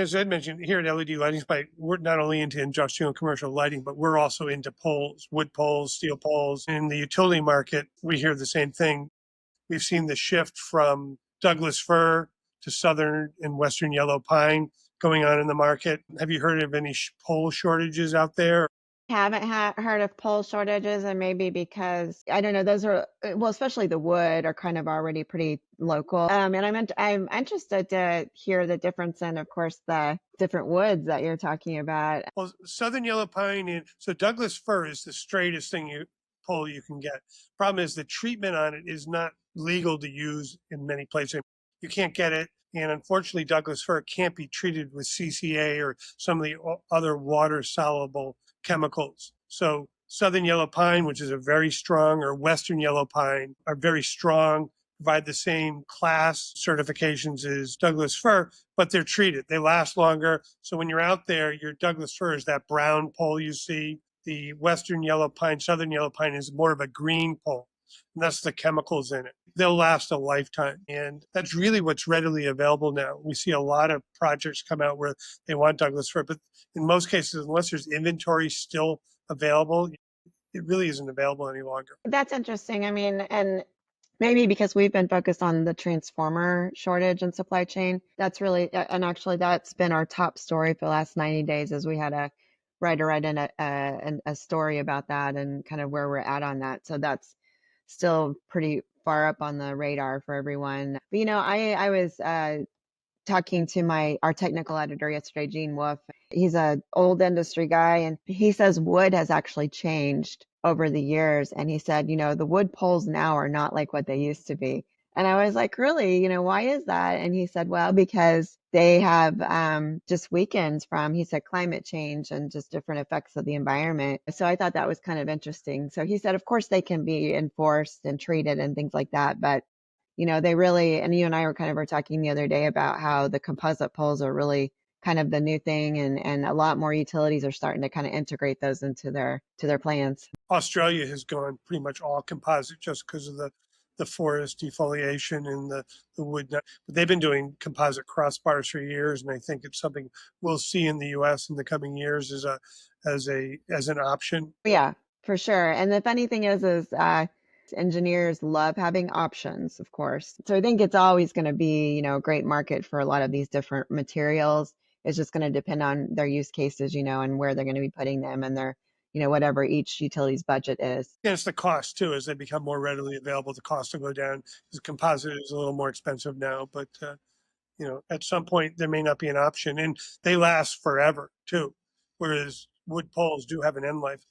as Ed mentioned, here at LED Lighting Supply, we're not only into industrial and commercial lighting, but we're also into poles, wood poles, steel poles. In the utility market, we hear the same thing. We've seen the shift from Douglas Fir to southern and western yellow pine going on in the market. Have you heard of any pole shortages out there? Haven't heard of pole shortages, and maybe because I don't know, those are well, especially the wood are kind of already pretty local. And I'm interested to hear the difference in, of course, the different woods that you're talking about. Well, southern yellow pine, and so Douglas Fir is the straightest pole you can get. Problem is the treatment on it is not legal to use in many places. You can't get it. And unfortunately, Douglas Fir can't be treated with CCA or some of the other water soluble chemicals. So southern yellow pine, which is a very strong, or western yellow pine, are very strong, provide the same class certifications as Douglas Fir, but they're treated. They last longer. So when you're out there, your Douglas Fir is that brown pole you see. The western yellow pine, southern yellow pine is more of a green pole. And that's the chemicals in it. They'll last a lifetime. And that's really what's readily available now. We see a lot of projects come out where they want Douglas Fir, but in most cases, unless there's inventory still available, it really isn't available any longer. That's interesting. I mean, and maybe because we've been focused on the transformer shortage and supply chain, that's really, and actually that's been our top story for the last 90 days, as we had a writer write in a story about that and kind of where we're at on that. So that's still pretty far up on the radar for everyone. But I was talking to our technical editor yesterday, Gene Wolf. He's an old industry guy, and he says wood has actually changed over the years. And he said, the wood poles now are not like what they used to be. And I was like, really, why is that? And he said, well, because they have just weakened from, he said, climate change and just different effects of the environment. So I thought that was kind of interesting. So he said, of course, they can be enforced and treated and things like that. But they really, and you and I were talking the other day about how the composite poles are really kind of the new thing, and a lot more utilities are starting to kind of integrate those into their plans. Australia has gone pretty much all composite just because of the forest defoliation and the wood. But they've been doing composite crossbars for years, and I think it's something we'll see in the U.S. in the coming years as an option. Yeah, for sure. And the funny thing is engineers love having options, of course. So I think it's always going to be, a great market for a lot of these different materials. It's just going to depend on their use cases, and where they're going to be putting them and their, whatever each utility's budget is. And it's the cost too. As they become more readily available, the cost will go down. Because composite is a little more expensive now, but at some point there may not be an option, and they last forever too. Whereas wood poles do have an end life.